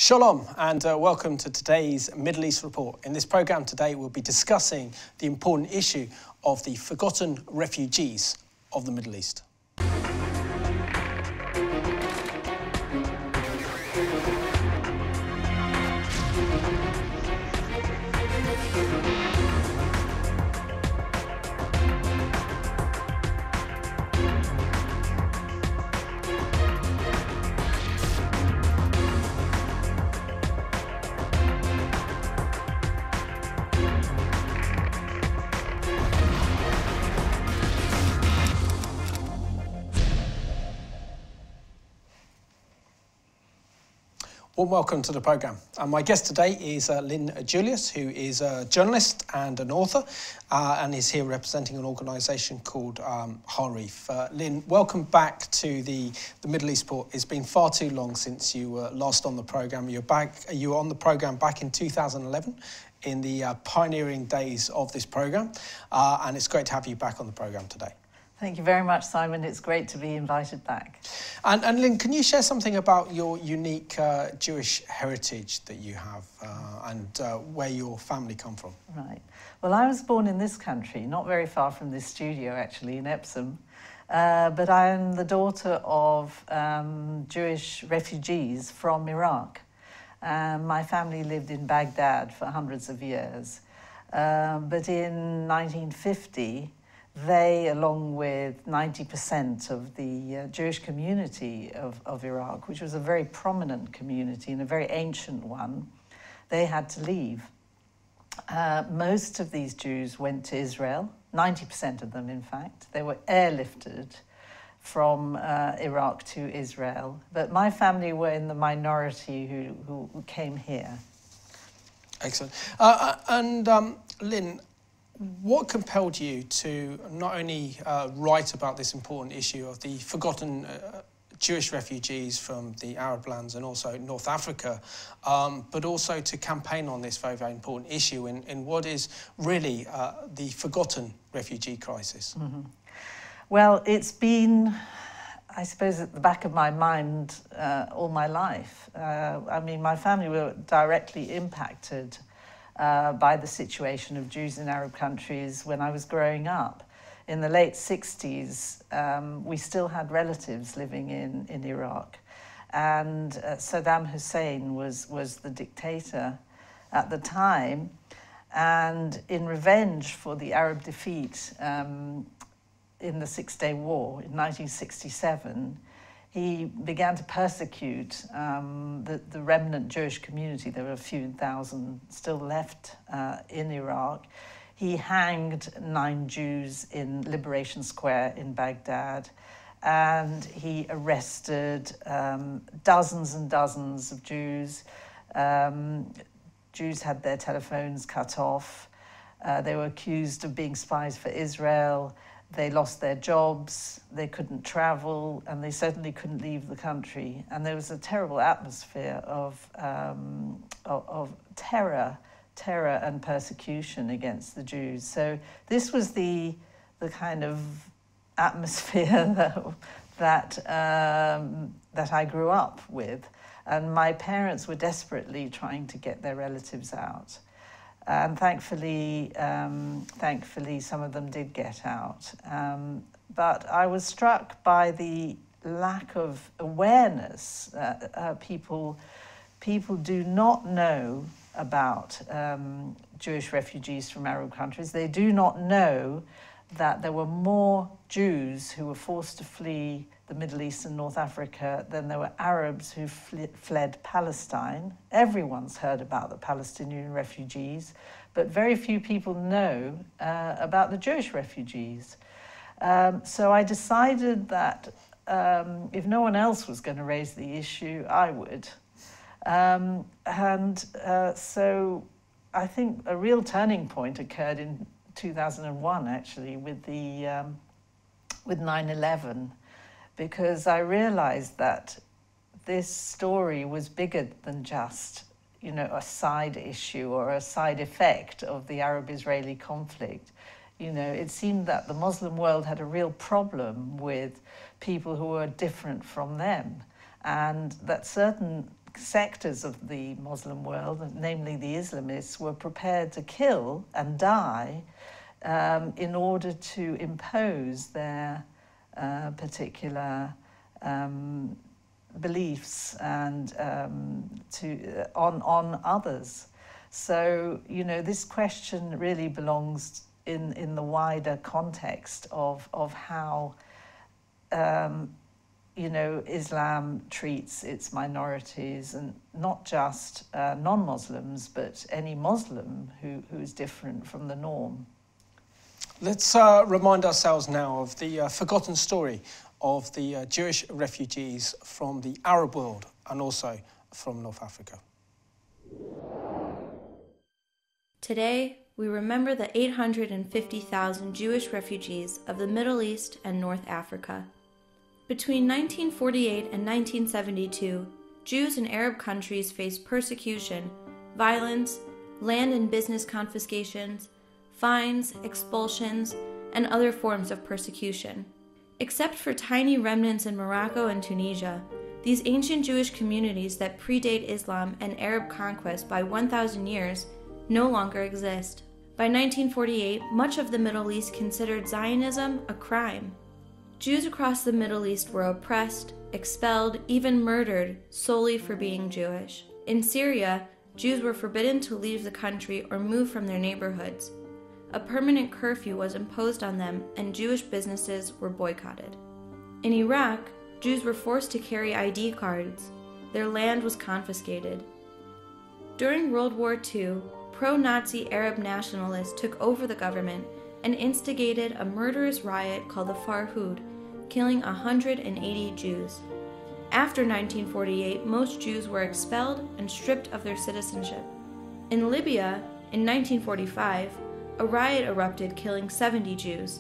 Shalom and welcome to today's Middle East Report. In this programme today we'll be discussing the important issue of the forgotten refugees of the Middle East. Warm welcome to the programme. My guest today is Lyn Julius, who is a journalist and an author, and is here representing an organisation called Harif. Lyn, welcome back to the Middle East Report. It's been far too long since you were last on the programme. You were on the programme back in 2011, in the pioneering days of this programme, and it's great to have you back on the programme today. Thank you very much, Simon. It's great to be invited back. And Lyn, can you share something about your unique Jewish heritage that you have and where your family come from? Right. Well, I was born in this country, not very far from this studio, actually, in Epsom. But I am the daughter of Jewish refugees from Iraq. My family lived in Baghdad for hundreds of years. But in 1950, they, along with 90% of the Jewish community of Iraq, which was a very prominent community and a very ancient one, they had to leave. Most of these Jews went to Israel, 90% of them, in fact. They were airlifted from Iraq to Israel. But my family were in the minority who came here. Excellent. Lyn, what compelled you to not only write about this important issue of the forgotten Jewish refugees from the Arab lands and also North Africa, but also to campaign on this very, very important issue in what is really the forgotten refugee crisis? Mm-hmm. Well, it's been, I suppose, at the back of my mind all my life. I mean, my family were directly impacted by the situation of Jews in Arab countries when I was growing up. In the late 60s, we still had relatives living in Iraq. And Saddam Hussein was the dictator at the time. And in revenge for the Arab defeat in the Six-Day War in 1967, he began to persecute the remnant Jewish community. There were a few thousand still left in Iraq. He hanged 9 Jews in Liberation Square in Baghdad, and he arrested dozens and dozens of Jews. Jews had their telephones cut off. They were accused of being spies for Israel. They lost their jobs, they couldn't travel, and they certainly couldn't leave the country. And there was a terrible atmosphere of terror and persecution against the Jews. So this was the kind of atmosphere that I grew up with. And my parents were desperately trying to get their relatives out. And thankfully, some of them did get out. But I was struck by the lack of awareness. People do not know about Jewish refugees from Arab countries. They do not know that there were more Jews who were forced to flee the Middle East and North Africa than there were Arabs who fled Palestine. Everyone's heard about the Palestinian refugees, but very few people know about the Jewish refugees. So I decided that if no one else was going to raise the issue, I would. So I think a real turning point occurred in 2001, actually, with 9/11. Because I realized that this story was bigger than just, a side issue or a side effect of the Arab-Israeli conflict. It seemed that the Muslim world had a real problem with people who were different from them, and that certain sectors of the Muslim world, namely the Islamists, were prepared to kill and die in order to impose their particular beliefs and on others. So, you know, this question really belongs in the wider context of how you know, Islam treats its minorities, and not just non-Muslims, but any Muslim who is different from the norm. Let's remind ourselves now of the forgotten story of the Jewish refugees from the Arab world and also from North Africa. Today, we remember the 850,000 Jewish refugees of the Middle East and North Africa. Between 1948 and 1972, Jews in Arab countries faced persecution, violence, land and business confiscations, fines, expulsions, and other forms of persecution. Except for tiny remnants in Morocco and Tunisia, these ancient Jewish communities that predate Islam and Arab conquest by 1,000 years no longer exist. By 1948, much of the Middle East considered Zionism a crime. Jews across the Middle East were oppressed, expelled, even murdered solely for being Jewish. In Syria, Jews were forbidden to leave the country or move from their neighborhoods. A permanent curfew was imposed on them, and Jewish businesses were boycotted. In Iraq, Jews were forced to carry ID cards. Their land was confiscated. During World War II, pro-Nazi Arab nationalists took over the government and instigated a murderous riot called the Farhud, killing 180 Jews. After 1948, most Jews were expelled and stripped of their citizenship. In Libya, in 1945, a riot erupted, killing 70 Jews.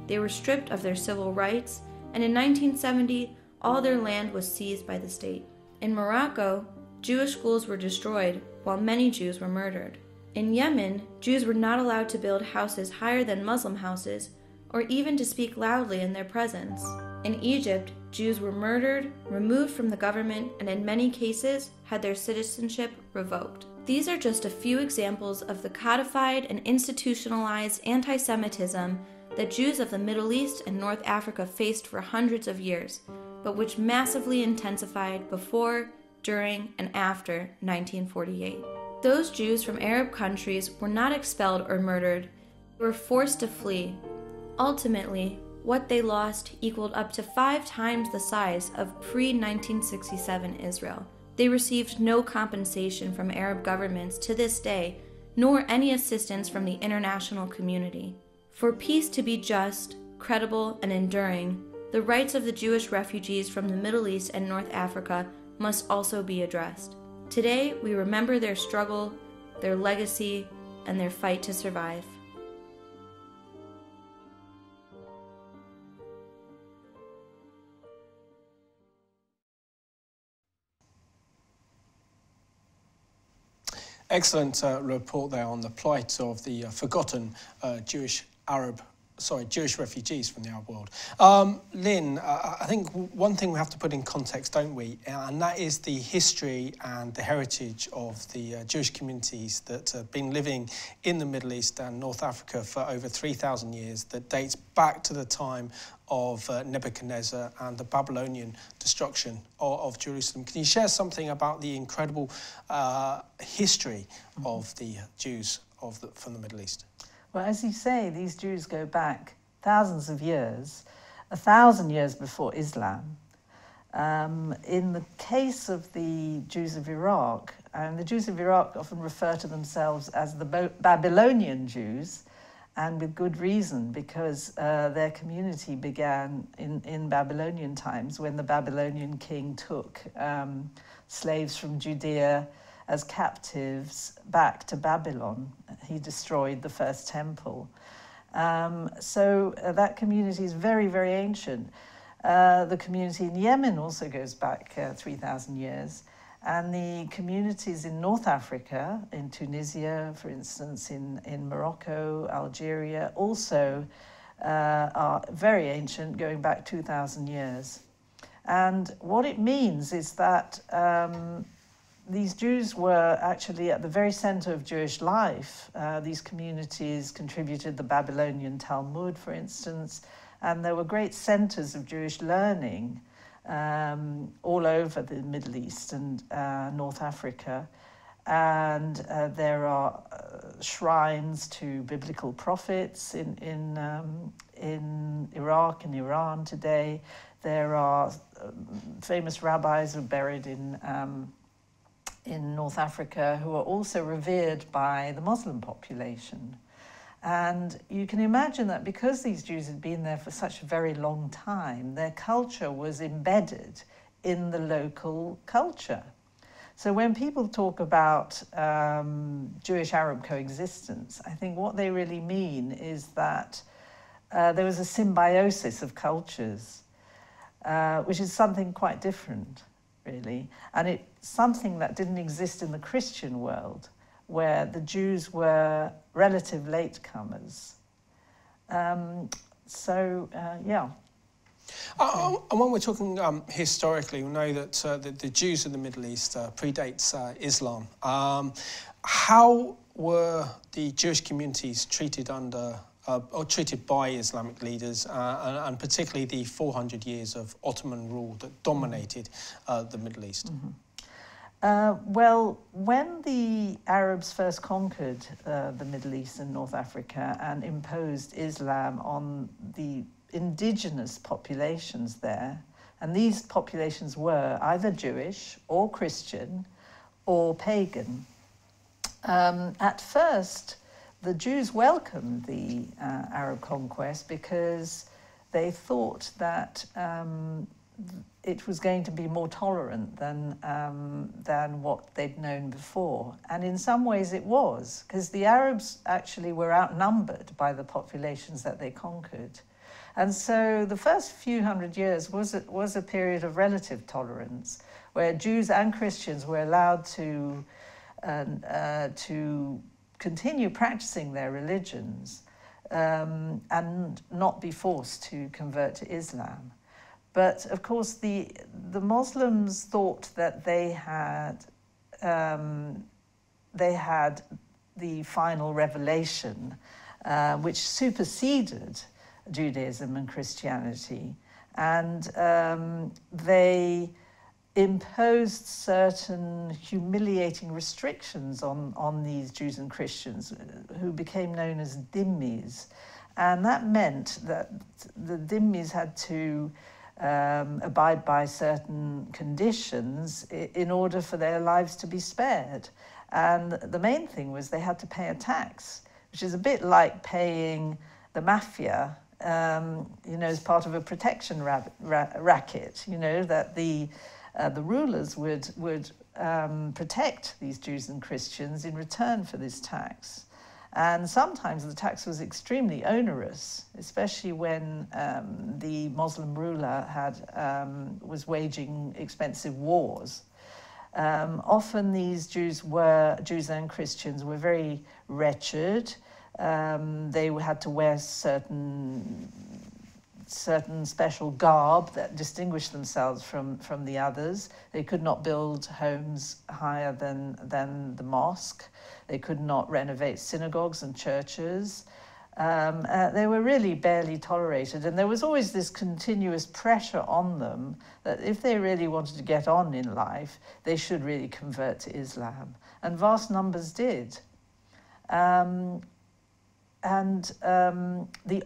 They were stripped of their civil rights, and in 1970, all their land was seized by the state. In Morocco, Jewish schools were destroyed, while many Jews were murdered. In Yemen, Jews were not allowed to build houses higher than Muslim houses, or even to speak loudly in their presence. In Egypt, Jews were murdered, removed from the government, and in many cases had their citizenship revoked. These are just a few examples of the codified and institutionalized anti-Semitism that Jews of the Middle East and North Africa faced for hundreds of years, but which massively intensified before, during, and after 1948. Those Jews from Arab countries were not expelled or murdered. They were forced to flee. Ultimately, what they lost equaled up to 5 times the size of pre-1967 Israel. They received no compensation from Arab governments to this day, nor any assistance from the international community. For peace to be just, credible, and enduring, the rights of the Jewish refugees from the Middle East and North Africa must also be addressed. Today, we remember their struggle, their legacy, and their fight to survive. Excellent report there on the plight of the forgotten Jewish refugees from the Arab world. Lynn, I think one thing we have to put in context, don't we? And that is the history and the heritage of the Jewish communities that have been living in the Middle East and North Africa for over 3,000 years, that dates back to the time of Nebuchadnezzar and the Babylonian destruction of Jerusalem. Can you share something about the incredible history of the Jews from the Middle East? Well, as you say, these Jews go back thousands of years, 1,000 years before Islam. In the case of the Jews of Iraq, and the Jews of Iraq often refer to themselves as the Babylonian Jews, and with good reason, because their community began in Babylonian times when the Babylonian king took slaves from Judea as captives back to Babylon. He destroyed the first temple. So that community is very, very ancient. The community in Yemen also goes back 3,000 years. And the communities in North Africa, in Tunisia, for instance, in Morocco, Algeria, also are very ancient, going back 2,000 years. And what it means is that these Jews were actually at the very center of Jewish life. These communities contributed the Babylonian Talmud, for instance, and there were great centers of Jewish learning all over the Middle East and North Africa. And there are shrines to biblical prophets in Iraq and Iran today. There are famous rabbis who are buried in North Africa who are also revered by the Muslim population. And you can imagine that because these Jews had been there for such a very long time, their culture was embedded in the local culture. So when people talk about Jewish-Arab coexistence, I think what they really mean is that there was a symbiosis of cultures, which is something quite different, really. And it's something that didn't exist in the Christian world, where the Jews were relative latecomers. Yeah. And when we're talking historically, we know that the Jews in the Middle East predates Islam. How were the Jewish communities treated under or treated by Islamic leaders, and particularly the 400 years of Ottoman rule that dominated the Middle East? Mm-hmm. Well, when the Arabs first conquered the Middle East and North Africa and imposed Islam on the indigenous populations there, and these populations were either Jewish or Christian or pagan, at first the Jews welcomed the Arab conquest because they thought that it was going to be more tolerant than what they'd known before. And in some ways it was, because the Arabs actually were outnumbered by the populations that they conquered. And so the first few hundred years was a period of relative tolerance, where Jews and Christians were allowed to continue practicing their religions and not be forced to convert to Islam. But of course, the Muslims thought that they had the final revelation, which superseded Judaism and Christianity, and they imposed certain humiliating restrictions on these Jews and Christians, who became known as dhimmis, and that meant that the dhimmis had to abide by certain conditions in order for their lives to be spared. And the main thing was they had to pay a tax, which is a bit like paying the mafia, as part of a protection racket, that the rulers would protect these Jews and Christians in return for this tax. And sometimes the tax was extremely onerous, especially when the Muslim ruler was waging expensive wars. Often these Jews and Christians were very wretched. They had to wear certain special garb that distinguished themselves from the others. They could not build homes higher than the mosque. They could not renovate synagogues and churches. They were really barely tolerated, and there was always this continuous pressure on them that if they really wanted to get on in life, they should really convert to Islam. And vast numbers did. The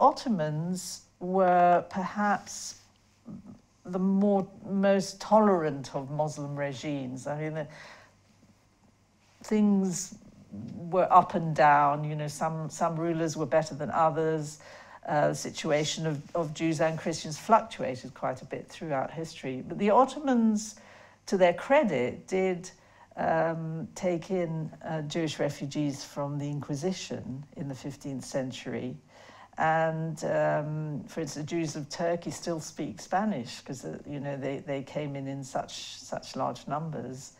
Ottomans were perhaps the most tolerant of Muslim regimes. I mean, things were up and down. Some rulers were better than others. The situation of Jews and Christians fluctuated quite a bit throughout history. But the Ottomans, to their credit, did take in Jewish refugees from the Inquisition in the 15th century. And for instance, the Jews of Turkey still speak Spanish because they came in such large numbers.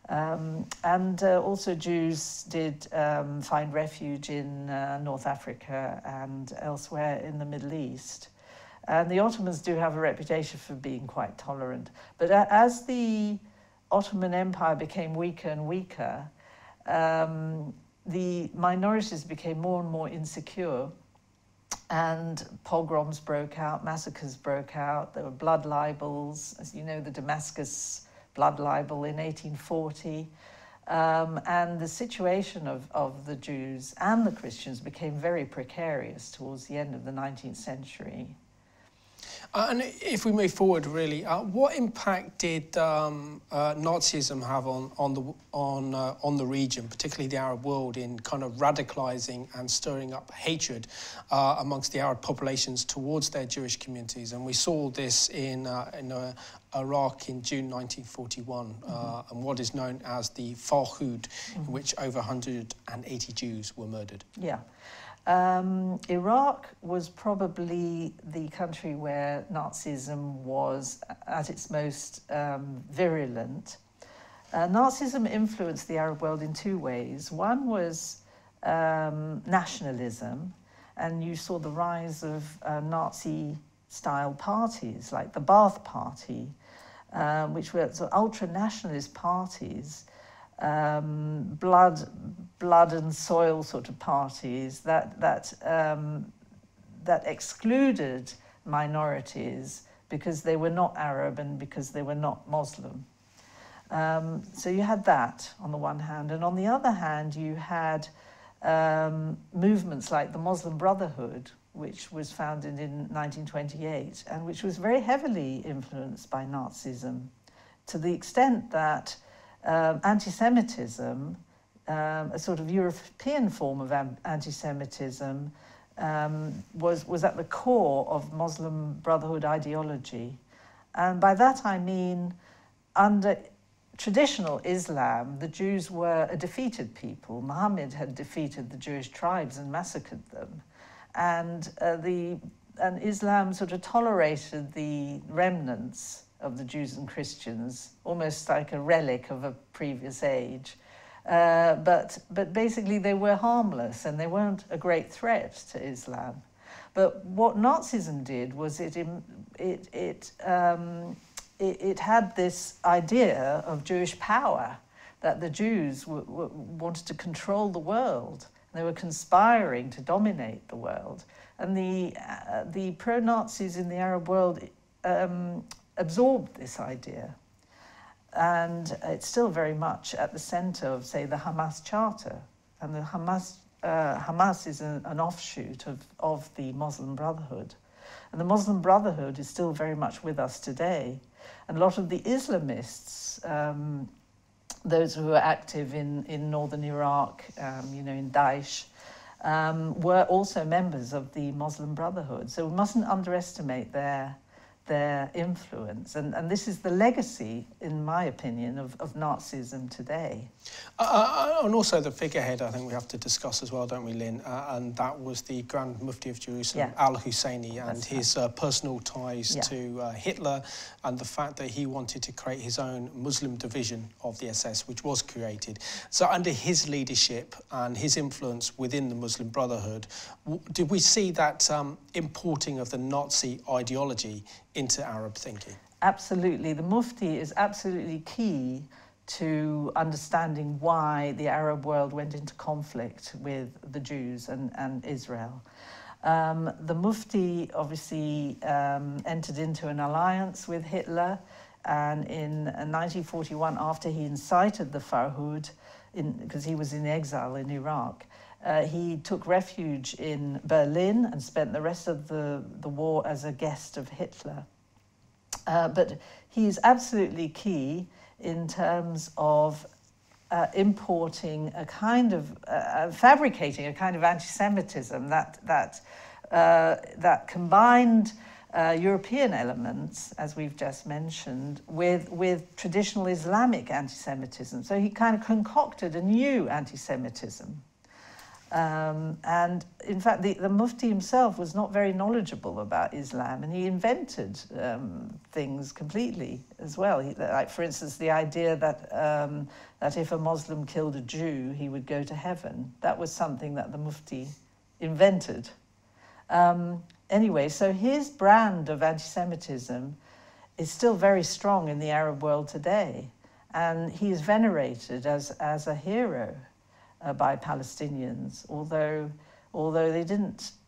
And also Jews did find refuge in North Africa and elsewhere in the Middle East. And the Ottomans do have a reputation for being quite tolerant. But as the Ottoman Empire became weaker and weaker, the minorities became more and more insecure, and pogroms broke out, massacres broke out. There were blood libels, as you know, the Damascus blood libel in 1840. And the situation of the Jews and the Christians became very precarious towards the end of the 19th century. And if we move forward, really, what impact did Nazism have on the region, particularly the Arab world, in kind of radicalising and stirring up hatred amongst the Arab populations towards their Jewish communities? And we saw this in Iraq in June 1941, and what is known as the Farhud, in which over 180 Jews were murdered. Yeah. Iraq was probably the country where Nazism was at its most virulent. Nazism influenced the Arab world in two ways. One was nationalism, and you saw the rise of Nazi-style parties like the Ba'ath Party, which were sort of ultra-nationalist parties, blood and soil sort of parties that excluded minorities because they were not Arab and because they were not Muslim. So you had that on the one hand, and on the other hand you had movements like the Muslim Brotherhood, which was founded in 1928 and which was very heavily influenced by Nazism, to the extent that anti-Semitism, a sort of European form of anti-Semitism, was at the core of Muslim Brotherhood ideology. And by that I mean, under traditional Islam, the Jews were a defeated people. Muhammad had defeated the Jewish tribes and massacred them. And Islam sort of tolerated the remnants of the Jews and Christians, almost like a relic of a previous age. But basically they were harmless and they weren't a great threat to Islam. But what Nazism did was it had this idea of Jewish power, that the Jews wanted to control the world. They were conspiring to dominate the world. And the pro-Nazis in the Arab world absorbed this idea. And it's still very much at the center of, say, the Hamas Charter. And the Hamas is an offshoot of the Muslim Brotherhood. And the Muslim Brotherhood is still very much with us today. And a lot of the Islamists, those who were active in northern Iraq, in Daesh, were also members of the Muslim Brotherhood. So we mustn't underestimate their influence. And this is the legacy, in my opinion, of Nazism today. And also the figurehead, I think we have to discuss as well, don't we, Lynn? And that was the Grand Mufti of Jerusalem, al-Husseini, and his personal ties to Hitler, and the fact that he wanted to create his own Muslim division of the SS, which was created. So under his leadership and his influence within the Muslim Brotherhood, did we see that importing of the Nazi ideology into Arab thinking? Absolutely. The Mufti is absolutely key to understanding why the Arab world went into conflict with the Jews and Israel. The Mufti obviously entered into an alliance with Hitler, and in 1941, after he incited the Farhud, because he was in exile in Iraq, he took refuge in Berlin and spent the rest of the war as a guest of Hitler. But he's absolutely key in terms of importing a kind of, fabricating a kind of anti-Semitism that combined European elements, as we've just mentioned, with traditional Islamic anti-Semitism. So he kind of concocted a new anti-Semitism. And in fact, the Mufti himself was not very knowledgeable about Islam, and he invented things completely as well. Like, for instance, the idea that if a Muslim killed a Jew, he would go to heaven. That was something that the Mufti invented. Anyway, so his brand of anti-Semitism is still very strong in the Arab world today. And he is venerated as a hero by Palestinians, although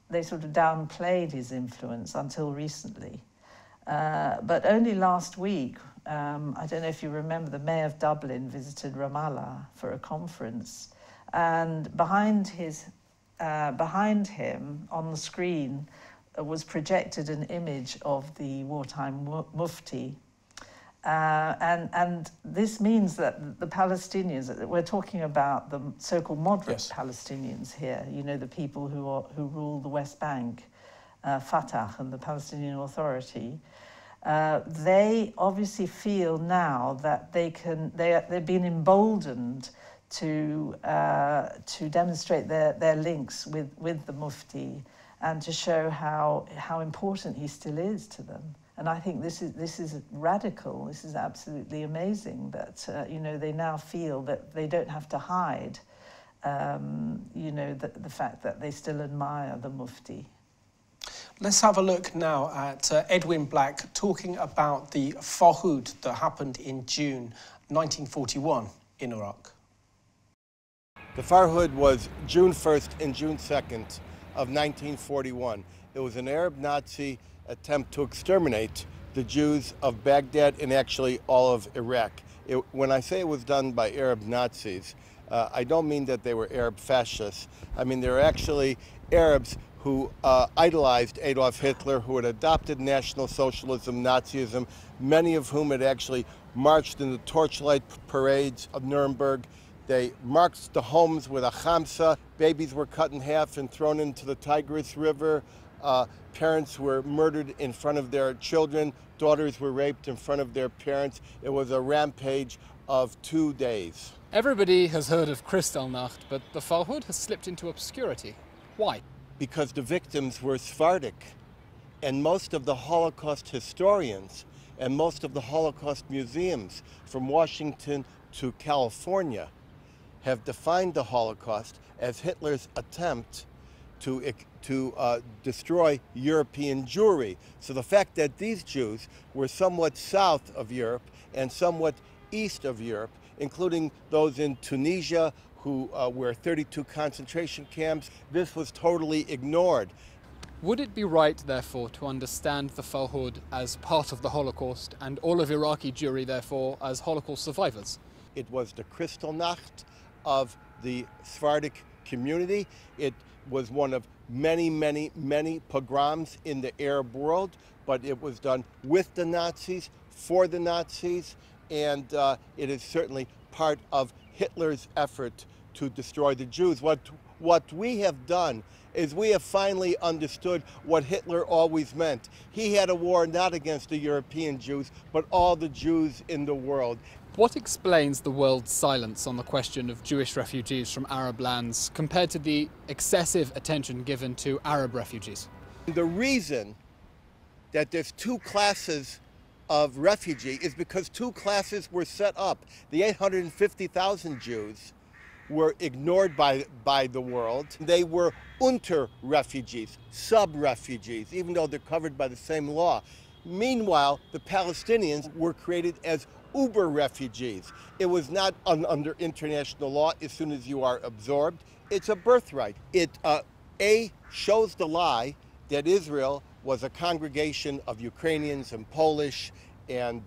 they sort of downplayed his influence until recently. But only last week, I don't know if you remember, the mayor of Dublin visited Ramallah for a conference, and behind him on the screen was projected an image of the wartime Mufti. And this means that the Palestinians, we're talking about the so-called moderate Palestinians here, you know, the people who rule the West Bank, Fatah and the Palestinian Authority, they obviously feel now that they've been emboldened to demonstrate their links with the Mufti and to show how important he still is to them. And I think this is radical. This is absolutely amazing that you know, they now feel that they don't have to hide you know, the fact that they still admire the Mufti. Let's have a look now at Edwin Black talking about the Farhud that happened in June 1941 in Iraq. The Farhud was June 1st and June 2nd of 1941. It was an Arab Nazi attempt to exterminate the Jews of Baghdad and actually all of Iraq. When I say it was done by Arab Nazis, I don't mean that they were Arab fascists. I mean they were actually Arabs who idolized Adolf Hitler, who had adopted National Socialism, Nazism, many of whom had actually marched in the torchlight parades of Nuremberg. They marched the homes with a khamsa. Babies were cut in half and thrown into the Tigris River. Parents were murdered in front of their children. Daughters were raped in front of their parents. It was a rampage of 2 days. Everybody has heard of Kristallnacht, but the Farhud has slipped into obscurity. Why? Because the victims were Sephardic, and most of the Holocaust historians and most of the Holocaust museums from Washington to California have defined the Holocaust as Hitler's attempt to destroy European Jewry. So the fact that these Jews were somewhat south of Europe and somewhat east of Europe, including those in Tunisia, who were 32 concentration camps, this was totally ignored. Would it be right, therefore, to understand the Farhud as part of the Holocaust and all of Iraqi Jewry, therefore, as Holocaust survivors? It was the Kristallnacht of the Sephardic community. It was one of many, many, many pogroms in the Arab world, but it was done with the Nazis, for the Nazis, and it is certainly part of Hitler's effort to destroy the Jews. What we have done is we have finally understood what Hitler always meant. He had a war not against the European Jews, but all the Jews in the world. What explains the world's silence on the question of Jewish refugees from Arab lands compared to the excessive attention given to Arab refugees? The reason that there's two classes of refugee is because two classes were set up. The 850,000 Jews were ignored by the world. They were unter-refugees, sub-refugees, even though they're covered by the same law. Meanwhile, the Palestinians were created as uber-refugees. It was not under international law as soon as you are absorbed. It's a birthright. It shows the lie that Israel was a congregation of Ukrainians and Polish and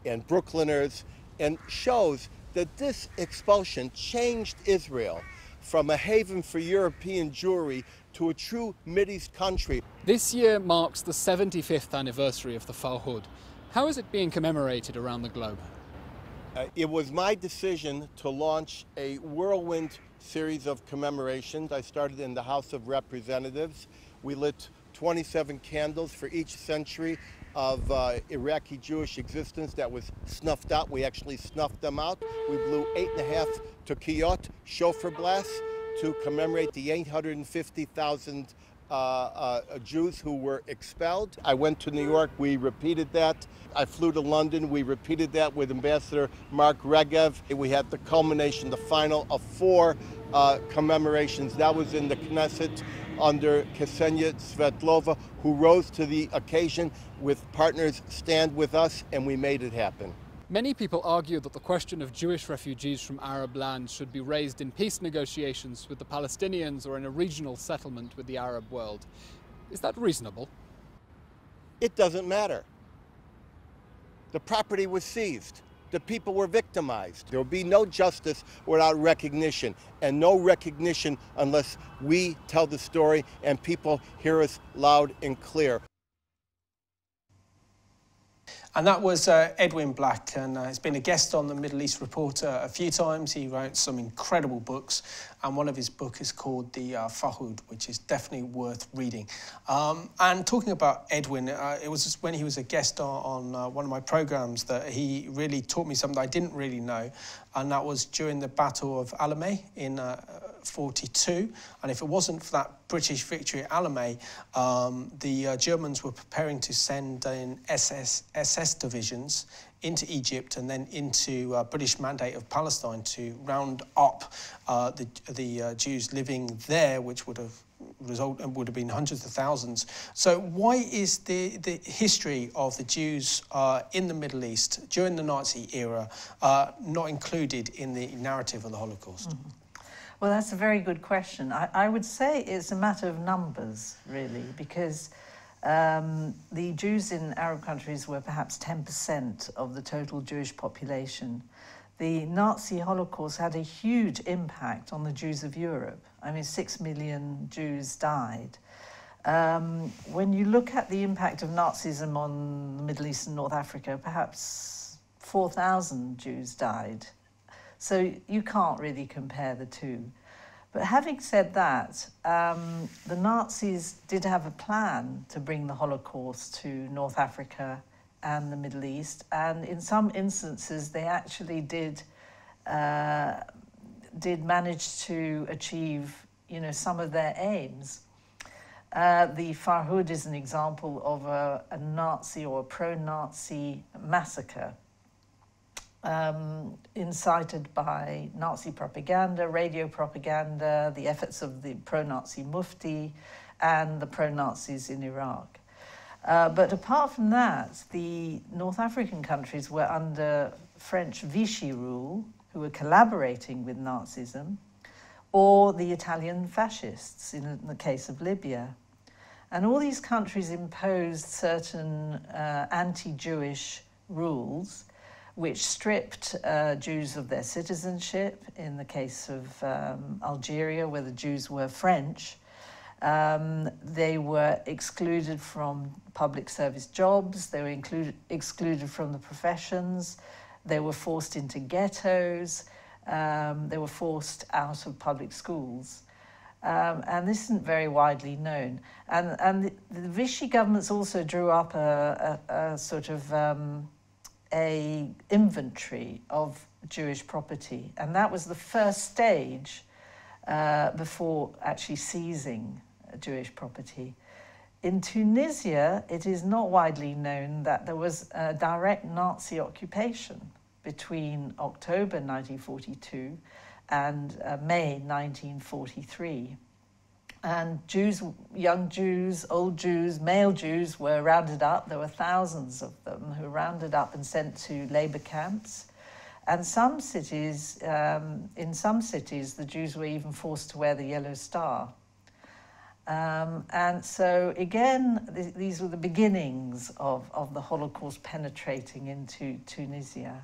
Brooklyners, and shows that this expulsion changed Israel from a haven for European Jewry to a true Mideast country. This year marks the 75th anniversary of the Farhud. How is it being commemorated around the globe? It was my decision to launch a whirlwind series of commemorations. I started in the House of Representatives. We lit 27 candles for each century of Iraqi Jewish existence that was snuffed out. We actually snuffed them out. We blew 8.5 Tukiyot, shofar blasts, to commemorate the 850,000 Jews who were expelled. I went to New York, we repeated that. I flew to London, we repeated that with Ambassador Mark Regev. We had the culmination, the final of 4 commemorations. That was in the Knesset under Ksenia Svetlova, who rose to the occasion with partners Stand With Us, and we made it happen. Many people argue that the question of Jewish refugees from Arab lands should be raised in peace negotiations with the Palestinians or in a regional settlement with the Arab world. Is that reasonable? It doesn't matter. The property was seized. The people were victimized. There will be no justice without recognition, and no recognition unless we tell the story and people hear us loud and clear. And that was Edwin Black, and he's been a guest on the Middle East Reporter a few times. He wrote some incredible books, and one of his books is called The Fahud, which is definitely worth reading. And talking about Edwin, it was just when he was a guest on one of my programs that he really taught me something I didn't really know, and that was during the Battle of Alamein in 42. And if it wasn't for that British victory at Alamein, the Germans were preparing to send in SS divisions into Egypt and then into British Mandate of Palestine to round up the Jews living there, which would have been hundreds of thousands. So why is the history of the Jews in the Middle East during the Nazi era not included in the narrative of the Holocaust? Mm-hmm. Well, that's a very good question. I would say it's a matter of numbers, really, because the Jews in Arab countries were perhaps 10% of the total Jewish population. The Nazi Holocaust had a huge impact on the Jews of Europe. I mean, 6 million Jews died. When you look at the impact of Nazism on the Middle East and North Africa, perhaps 4,000 Jews died. So you can't really compare the two. But having said that, the Nazis did have a plan to bring the Holocaust to North Africa and the Middle East, and in some instances they actually did manage to achieve, some of their aims. The Farhud is an example of a Nazi or a pro-Nazi massacre incited by Nazi propaganda, radio propaganda, the efforts of the pro-Nazi Mufti and the pro-Nazis in Iraq. But apart from that, the North African countries were under French Vichy rule, who were collaborating with Nazism, or the Italian fascists in the case of Libya. And all these countries imposed certain anti-Jewish rules which stripped Jews of their citizenship. In the case of Algeria, where the Jews were French, they were excluded from public service jobs, they were excluded from the professions, they were forced into ghettos, they were forced out of public schools. And this isn't very widely known. And the Vichy governments also drew up a sort of a inventory of Jewish property, and that was the first stage before actually seizing Jewish property. In Tunisia, it is not widely known that there was a direct Nazi occupation between October 1942 and May 1943. And Jews, young Jews, old Jews, male Jews were rounded up. There were thousands of them who were rounded up and sent to labor camps. And in some cities, the Jews were even forced to wear the yellow star. And so, again, these were the beginnings of the Holocaust penetrating into Tunisia.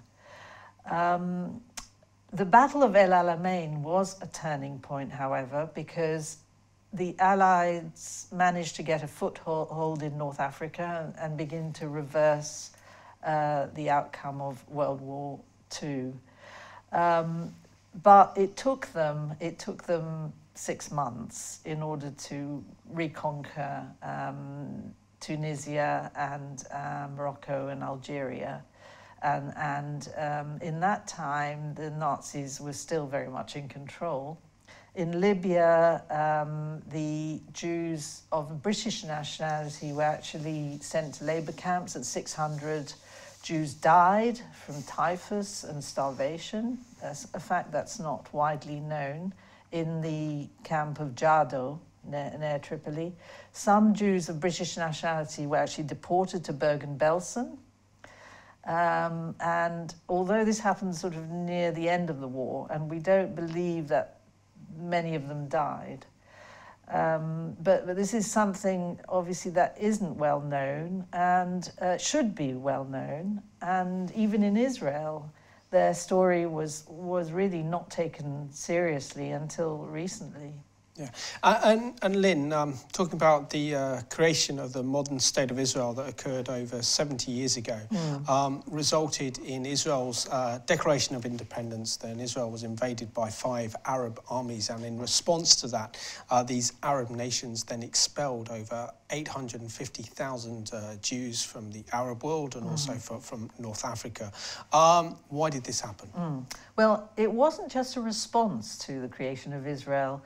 The Battle of El Alamein was a turning point, however, because the Allies managed to get a foothold in North Africa and begin to reverse the outcome of World War II. But it took them 6 months in order to reconquer Tunisia and Morocco and Algeria. And in that time, the Nazis were still very much in control. In Libya, the Jews of British nationality were actually sent to labor camps, and 600 Jews died from typhus and starvation. That's a fact that's not widely known. In the camp of Jado, near Tripoli, some Jews of British nationality were actually deported to Bergen-Belsen. And although this happened sort of near the end of the war, and we don't believe that many of them died, but this is something obviously that isn't well known and should be well known. And even in Israel, their story was really not taken seriously until recently. Yeah, and Lynn, talking about the creation of the modern state of Israel that occurred over 70 years ago, resulted in Israel's declaration of independence. Then Israel was invaded by 5 Arab armies, and in response to that, these Arab nations then expelled over 850,000 Jews from the Arab world and also from North Africa. Why did this happen? Well, it wasn't just a response to the creation of Israel.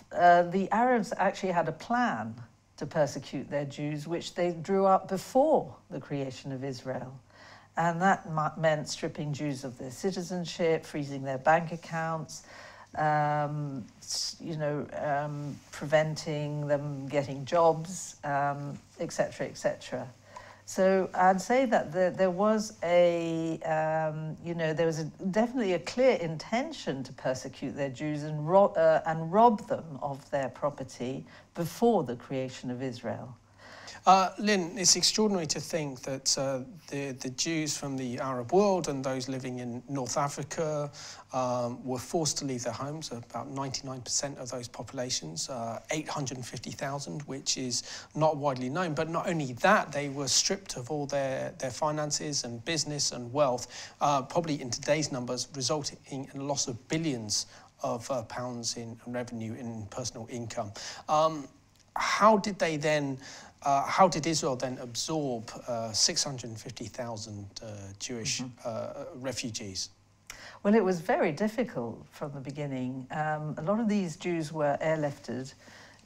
The Arabs actually had a plan to persecute their Jews, which they drew up before the creation of Israel. And that meant stripping Jews of their citizenship, freezing their bank accounts, preventing them getting jobs, etc., etc. So I'd say that there was definitely a clear intention to persecute their Jews and rob them of their property before the creation of Israel. Lynn, it's extraordinary to think that the Jews from the Arab world and those living in North Africa were forced to leave their homes, about 99% of those populations, 850,000, which is not widely known. But not only that, they were stripped of all their finances and business and wealth, probably in today's numbers, resulting in a loss of billions of pounds in revenue, in personal income. How did they then... how did Israel then absorb 650,000 Jewish refugees? Well, it was very difficult from the beginning. A lot of these Jews were airlifted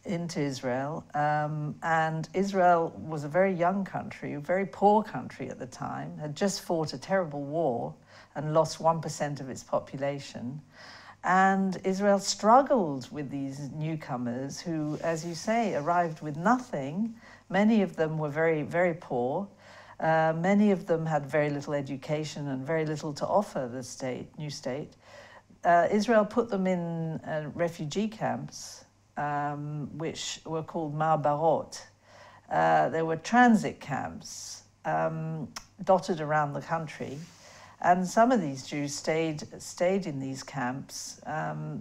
into Israel, and Israel was a very young country, a very poor country at the time, had just fought a terrible war and lost 1% of its population. And Israel struggled with these newcomers who, as you say, arrived with nothing. Many of them were very, very poor. Many of them had very little education and very little to offer the new state. Israel put them in refugee camps, which were called ma'barot. They were transit camps dotted around the country. And some of these Jews stayed in these camps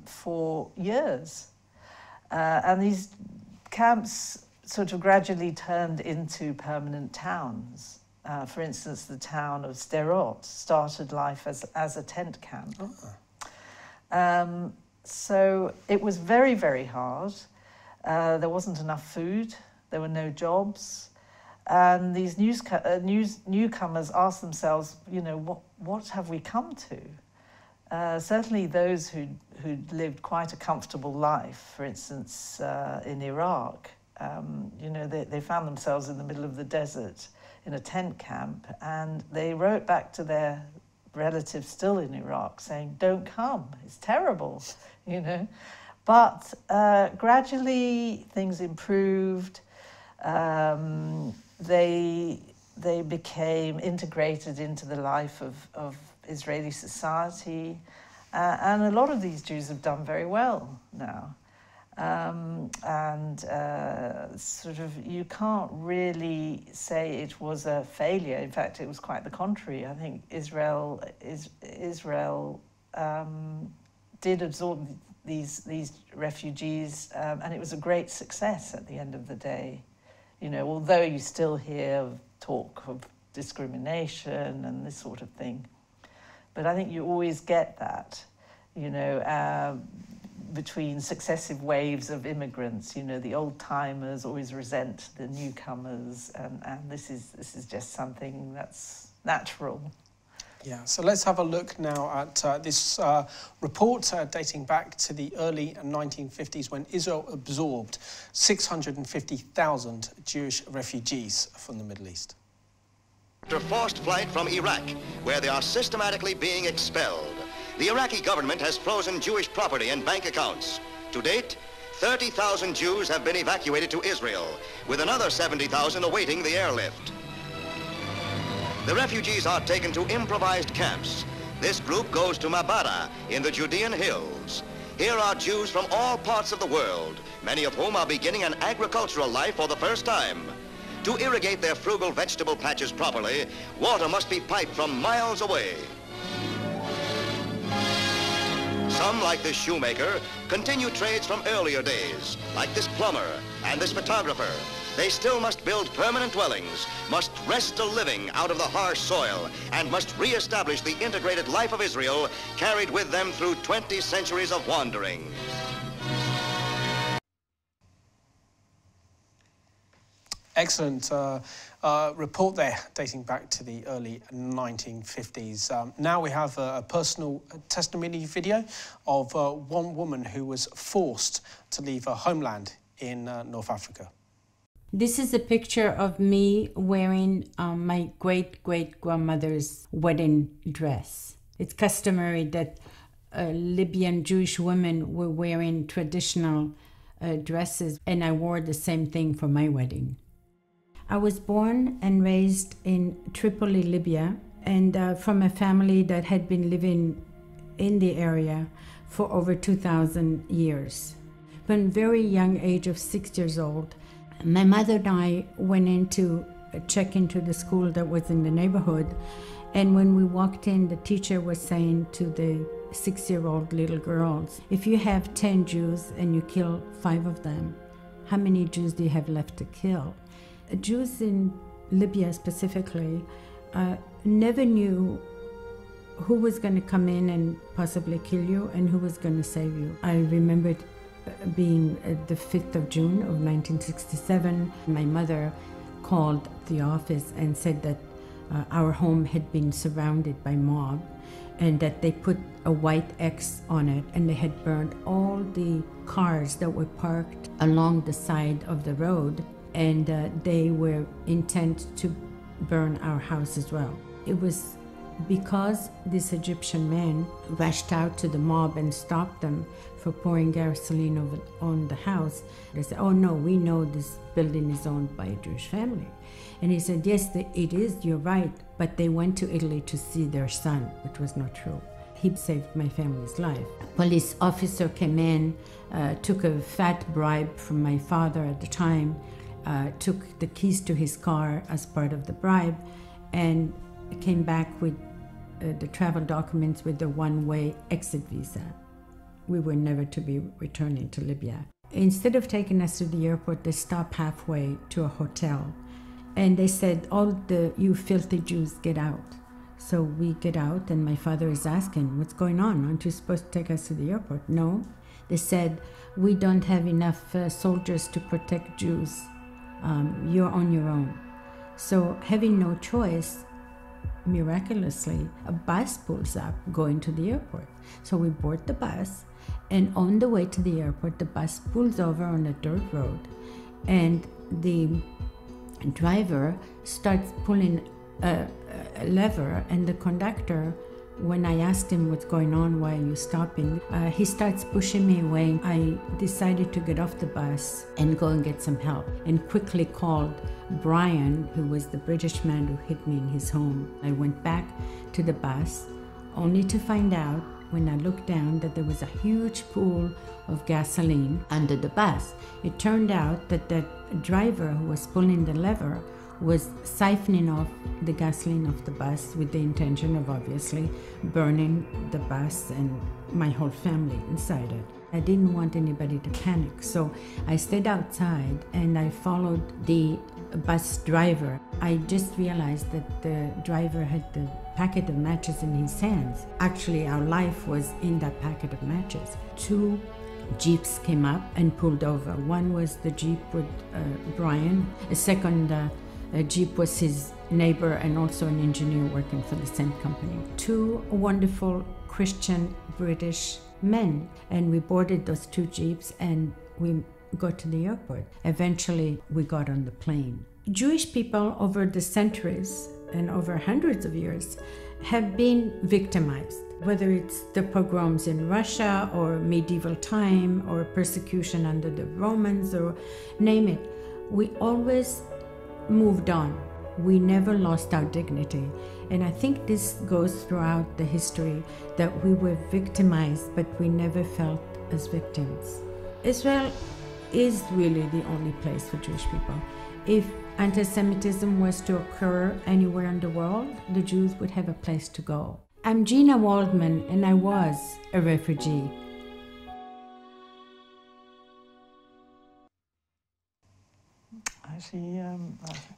for years. And these camps sort of gradually turned into permanent towns. For instance, the town of Sderot started life as a tent camp. So it was very, very hard. There wasn't enough food. There were no jobs. And these newcomers asked themselves, what have we come to? Certainly those who'd lived quite a comfortable life, for instance, in Iraq, they found themselves in the middle of the desert in a tent camp, and they wrote back to their relatives still in Iraq saying, don't come, it's terrible, But gradually things improved. They became integrated into the life of Israeli society, and a lot of these Jews have done very well now. Sort of, you can't really say it was a failure. In fact, it was quite the contrary. I think Israel did absorb these refugees, and it was a great success at the end of the day. Although you still hear talk of discrimination and this sort of thing. But I think you always get that, between successive waves of immigrants. The old-timers always resent the newcomers, and this is just something that's natural. Yeah, so let's have a look now at this report dating back to the early 1950s when Israel absorbed 650,000 Jewish refugees from the Middle East. After forced flight from Iraq, where they are systematically being expelled, the Iraqi government has frozen Jewish property and bank accounts. To date, 30,000 Jews have been evacuated to Israel, with another 70,000 awaiting the airlift. The refugees are taken to improvised camps. This group goes to Mabara in the Judean hills. Here are Jews from all parts of the world, many of whom are beginning an agricultural life for the first time. To irrigate their frugal vegetable patches properly, water must be piped from miles away. Some, like this shoemaker, continue trades from earlier days, like this plumber and this photographer. They still must build permanent dwellings, must wrest a living out of the harsh soil, and must re-establish the integrated life of Israel carried with them through 20 centuries of wandering. Excellent report there, dating back to the early 1950s. Now we have a personal testimony video of one woman who was forced to leave her homeland in North Africa. This is a picture of me wearing my great-great-grandmother's wedding dress. It's customary that Libyan Jewish women were wearing traditional dresses, and I wore the same thing for my wedding. I was born and raised in Tripoli, Libya, and from a family that had been living in the area for over 2,000 years. From a very young age of 6 years old, my mother and I went in to check into the school that was in the neighborhood, and when we walked in, the teacher was saying to the 6-year-old little girls, if you have 10 Jews and you kill 5 of them, how many Jews do you have left to kill? Jews in Libya specifically never knew who was going to come in and possibly kill you and who was going to save you. I remembered being the 5th of June of 1967. My mother called the office and said that our home had been surrounded by mob and that they put a white X on it and they had burned all the cars that were parked along the side of the road, and they were intent to burn our house as well. It was because this Egyptian man rushed out to the mob and stopped them for pouring gasoline on the house. They said, oh no, we know this building is owned by a Jewish family. And he said, yes, it is, you're right, but they went to Italy to see their son, which was not true. He saved my family's life. A police officer came in, took a fat bribe from my father at the time, took the keys to his car as part of the bribe, and came back with the travel documents with the one-way exit visa. We were never to be returning to Libya. Instead of taking us to the airport, they stopped halfway to a hotel. And they said, all you filthy Jews, get out. So we get out, and my father is asking, what's going on? Aren't you supposed to take us to the airport? No. They said, we don't have enough soldiers to protect Jews. You're on your own. So having no choice, miraculously, a bus pulls up going to the airport. So we board the bus, and on the way to the airport, the bus pulls over on a dirt road, and the driver starts pulling a lever, and the conductor, when I asked him what's going on, why are you stopping, he starts pushing me away. I decided to get off the bus and go and get some help, and quickly called Brian, who was the British man who hid me in his home. I went back to the bus, only to find out when I looked down that there was a huge pool of gasoline under the bus. It turned out that the driver who was pulling the lever was siphoning off the gasoline off the bus with the intention of obviously burning the bus and my whole family inside it. I didn't want anybody to panic, so I stayed outside and I followed the bus driver. I just realized that the driver had the packet of matches in his hands. Actually, our life was in that packet of matches. 2 jeeps came up and pulled over. One was the jeep with Brian. A second jeep was his neighbor and also an engineer working for the same company. 2 wonderful Christian British men, and we boarded those 2 jeeps and we got to the airport. Eventually, we got on the plane. Jewish people over the centuries and over hundreds of years have been victimized, whether it's the pogroms in Russia or medieval time or persecution under the Romans or name it. We always moved on. we never lost our dignity. And I think this goes throughout the history, that we were victimized, but we never felt as victims. Israel is really the only place for Jewish people. If anti-Semitism was to occur anywhere in the world, the Jews would have a place to go. I'm Gina Waldman, and I was a refugee.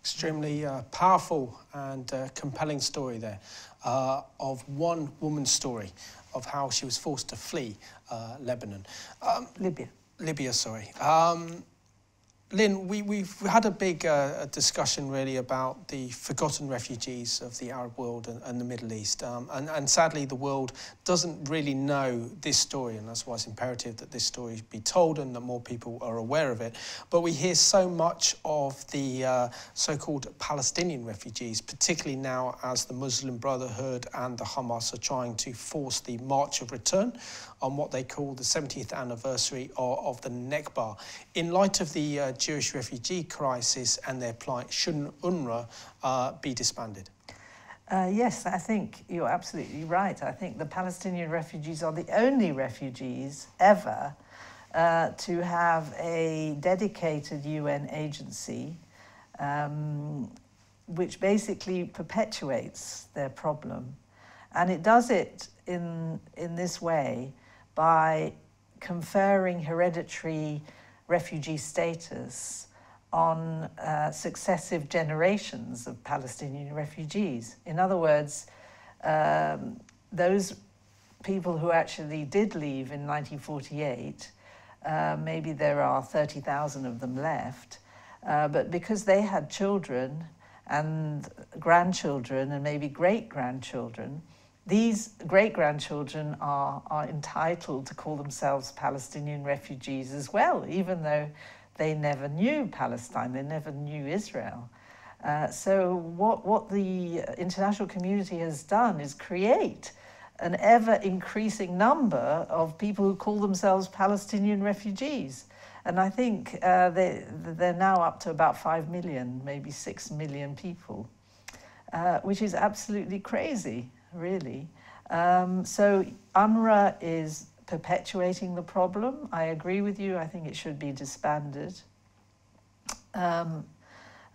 Extremely powerful and compelling story there of one woman's story of how she was forced to flee Lebanon. Libya, sorry. Lynn, we've had a big discussion really about the forgotten refugees of the Arab world and the Middle East. And sadly, the world doesn't really know this story, and that's why it's imperative that this story be told and that more people are aware of it. But we hear so much of the so-called Palestinian refugees, particularly now as the Muslim Brotherhood and the Hamas are trying to force the March of Return on what they call the 70th anniversary of the Nakba. In light of the Jewish refugee crisis and their plight, shouldn't UNRWA be disbanded? Yes, I think you're absolutely right. I think the Palestinian refugees are the only refugees ever to have a dedicated UN agency which basically perpetuates their problem. And it does it in this way by conferring hereditary refugee status on successive generations of Palestinian refugees. In other words, those people who actually did leave in 1948, maybe there are 30,000 of them left, but because they had children and grandchildren and maybe great-grandchildren, these great-grandchildren are entitled to call themselves Palestinian refugees as well, even though they never knew Palestine, they never knew Israel. So what the international community has done is create an ever-increasing number of people who call themselves Palestinian refugees. And I think they're now up to about 5 million, maybe 6 million people, which is absolutely crazy. Really. So UNRWA is perpetuating the problem. I agree with you. I think it should be disbanded. But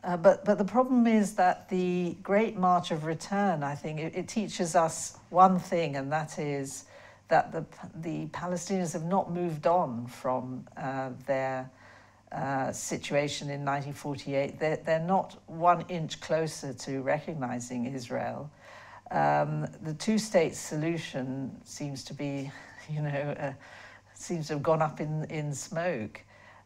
the problem is that the Great March of Return, I think, it teaches us one thing, and that is that the Palestinians have not moved on from their situation in 1948. They're not 1 inch closer to recognizing Israel. The two-state solution seems to be, seems to have gone up in smoke,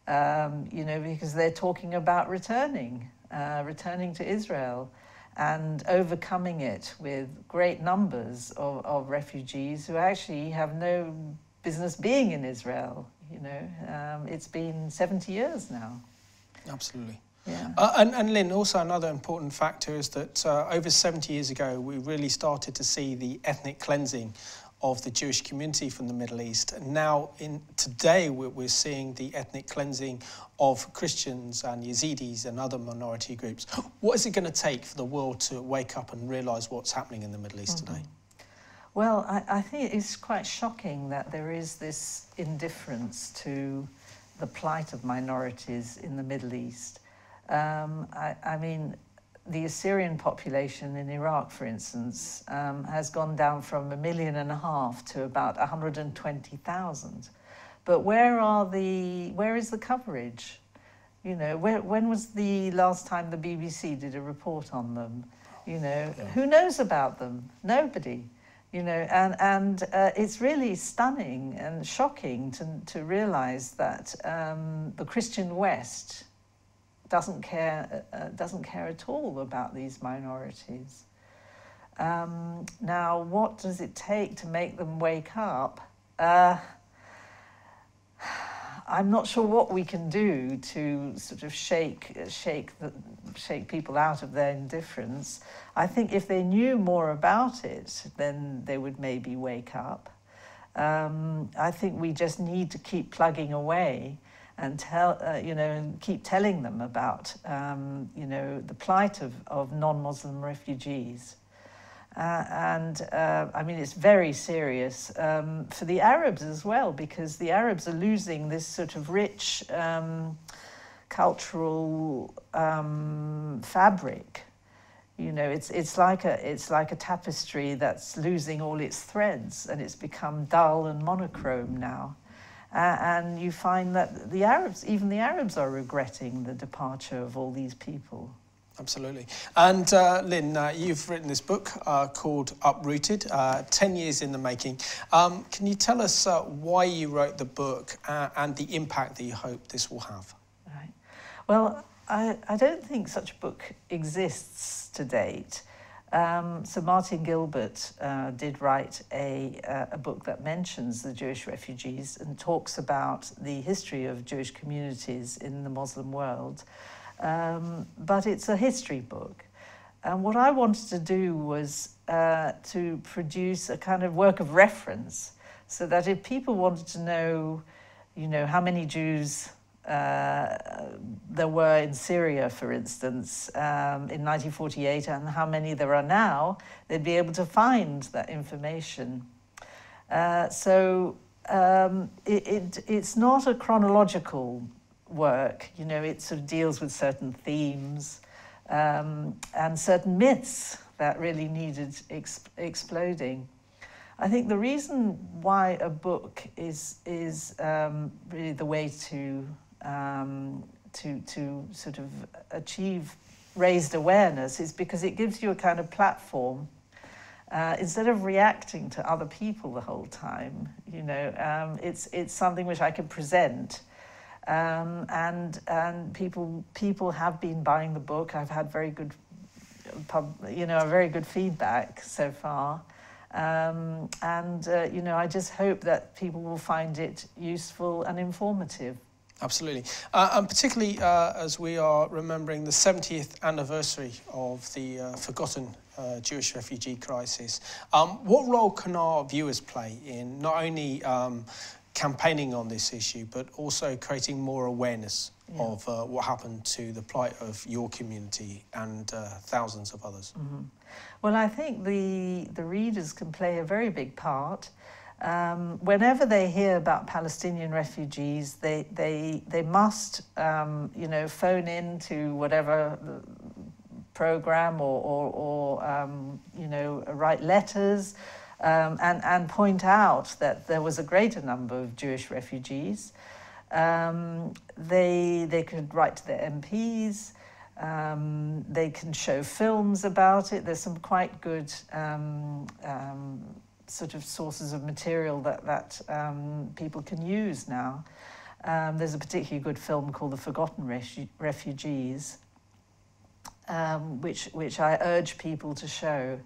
because they're talking about returning to Israel and overcoming it with great numbers of refugees who actually have no business being in Israel. It's been 70 years now. Absolutely. Yeah. And Lynn, also another important factor is that over 70 years ago, we really started to see the ethnic cleansing of the Jewish community from the Middle East. And now, today, we're seeing the ethnic cleansing of Christians and Yazidis and other minority groups. What is it going to take for the world to wake up and realise what's happening in the Middle East today? Well, I think it's quite shocking that there is this indifference to the plight of minorities in the Middle East. I mean, the Assyrian population in Iraq, for instance, has gone down from 1.5 million to about 120,000. But where is the coverage? When was the last time the BBC did a report on them? Who knows about them? Nobody. And it's really stunning and shocking to realize that the Christian West doesn't care at all about these minorities. Now, what does it take to make them wake up? I'm not sure what we can do to sort of shake people out of their indifference. I think if they knew more about it, then they would maybe wake up. I think we just need to keep plugging away and and keep telling them about, the plight of non-Muslim refugees. I mean, it's very serious for the Arabs as well, because the Arabs are losing this sort of rich cultural fabric. It's like a tapestry that's losing all its threads, and it's become dull and monochrome now. And you find that even the Arabs are regretting the departure of all these people. Absolutely. And Lynn, you've written this book called Uprooted, 10 years in the making. Can you tell us why you wrote the book and the impact that you hope this will have? Right. Well, I don't think such a book exists to date. So Martin Gilbert did write a book that mentions the Jewish refugees and talks about the history of Jewish communities in the Muslim world. But it's a history book. And what I wanted to do was to produce a kind of work of reference, so that if people wanted to know, how many Jews there were in Syria, for instance, in 1948, and how many there are now, they'd be able to find that information. It's not a chronological work, it sort of deals with certain themes and certain myths that really needed exploding. I think the reason why a book is really the way to sort of achieve raised awareness is because it gives you a kind of platform. Instead of reacting to other people the whole time, it's something which I can present. And people have been buying the book. I've had very good, very good feedback so far. I just hope that people will find it useful and informative. Absolutely. And particularly as we are remembering the 70th anniversary of the forgotten Jewish refugee crisis, what role can our viewers play in not only campaigning on this issue, but also creating more awareness of what happened to the plight of your community and thousands of others? Mm-hmm. Well, I think the readers can play a very big part. Whenever they hear about Palestinian refugees, they must, phone in to whatever program or write letters and point out that there was a greater number of Jewish refugees. They could write to their MPs. They can show films about it. There's some quite good sort of sources of material that people can use now. There's a particularly good film called The Forgotten Refugees, which I urge people to show.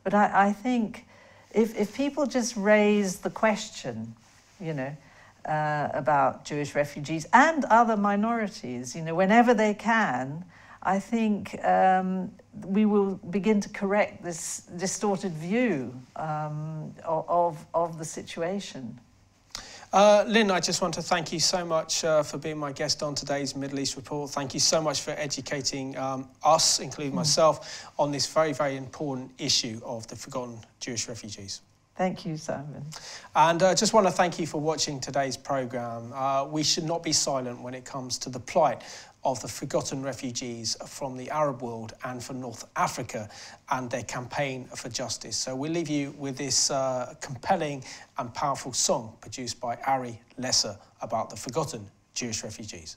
But I think if people just raise the question, about Jewish refugees and other minorities, whenever they can, I think we will begin to correct this distorted view of the situation. Lynn, I just want to thank you so much for being my guest on today's Middle East Report. Thank you so much for educating us, including myself, on this very, very important issue of the forgotten Jewish refugees. Thank you, Simon. And I just want to thank you for watching today's programme. We should not be silent when it comes to the plight of the forgotten refugees from the Arab world and from North Africa and their campaign for justice. So we'll leave you with this compelling and powerful song produced by Ari Lesser about the forgotten Jewish refugees.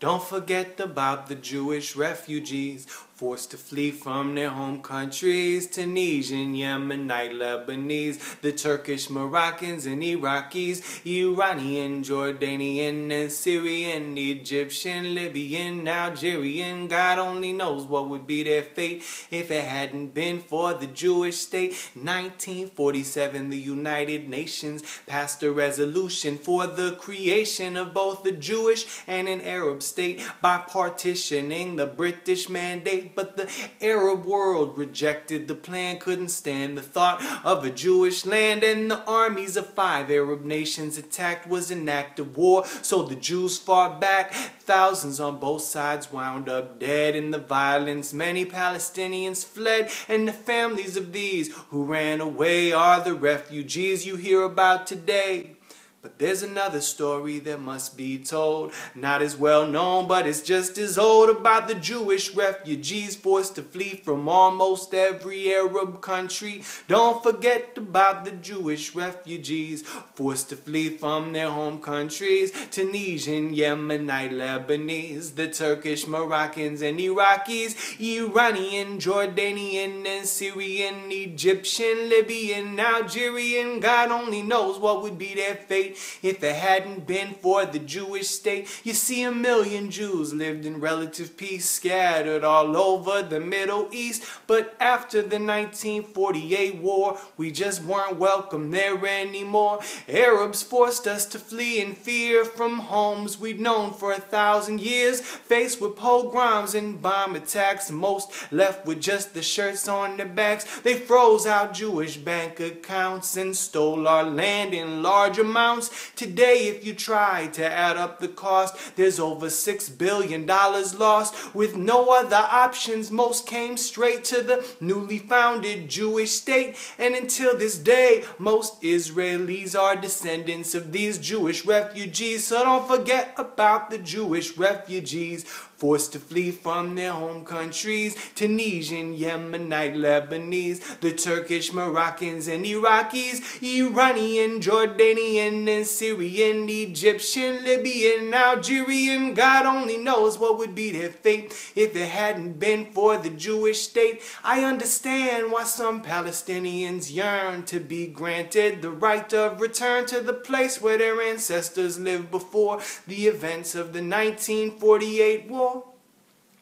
Don't forget about the Jewish refugees forced to flee from their home countries. Tunisian, Yemenite, Lebanese, the Turkish, Moroccans and Iraqis, Iranian, Jordanian and Syrian, Egyptian, Libyan, Algerian. God only knows what would be their fate if it hadn't been for the Jewish state. 1947, the United Nations passed a resolution for the creation of both the Jewish and an Arab state. state by partitioning the British Mandate. But the Arab world rejected the plan, couldn't stand the thought of a Jewish land, and the armies of 5 Arab nations attacked. Was an act of war, so the Jews fought back. Thousands on both sides wound up dead in the violence. Many Palestinians fled, and the families of these who ran away are the refugees you hear about today. But there's another story that must be told, not as well known, but it's just as old, about the Jewish refugees forced to flee from almost every Arab country. Don't forget about the Jewish refugees forced to flee from their home countries. Tunisian, Yemenite, Lebanese, the Turkish, Moroccans, and Iraqis, Iranian, Jordanian, and Syrian, Egyptian, Libyan, Algerian. God only knows what would be their fate if it hadn't been for the Jewish state. You see, 1 million Jews lived in relative peace, scattered all over the Middle East. But after the 1948 war, we just weren't welcome there anymore. Arabs forced us to flee in fear from homes we'd known for 1,000 years. Faced with pogroms and bomb attacks, most left with just the shirts on their backs. They froze our Jewish bank accounts and stole our land in large amounts. Today, if you try to add up the cost, there's over $6 billion lost. With no other options, most came straight to the newly founded Jewish state. And until this day, most Israelis are descendants of these Jewish refugees. So don't forget about the Jewish refugees forced to flee from their home countries. Tunisian, Yemenite, Lebanese, the Turkish, Moroccans, and Iraqis, Iranian, Jordanian, and Syrian, Egyptian, Libyan, Algerian. God only knows what would be their fate if it hadn't been for the Jewish state. I understand why some Palestinians yearn to be granted the right of return to the place where their ancestors lived before the events of the 1948 war.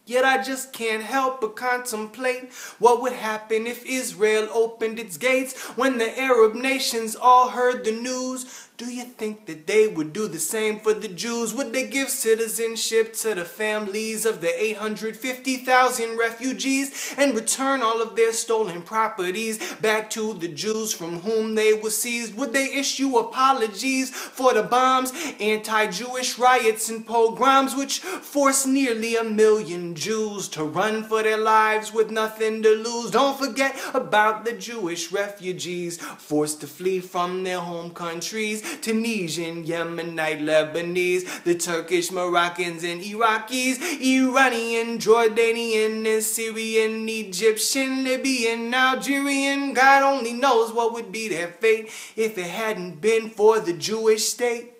Yet I just can't help but contemplate what would happen if Israel opened its gates when the Arab nations all heard the news. Do you think that they would do the same for the Jews? Would they give citizenship to the families of the 850,000 refugees and return all of their stolen properties back to the Jews from whom they were seized? Would they issue apologies for the bombs, anti-Jewish riots, and pogroms which forced nearly 1 million Jews to run for their lives with nothing to lose? Don't forget about the Jewish refugees forced to flee from their home countries. Tunisian, Yemenite, Lebanese, the Turkish, Moroccans, and Iraqis, Iranian, Jordanian, and Syrian, Egyptian, Libyan, Algerian. God only knows what would be their fate if it hadn't been for the Jewish state.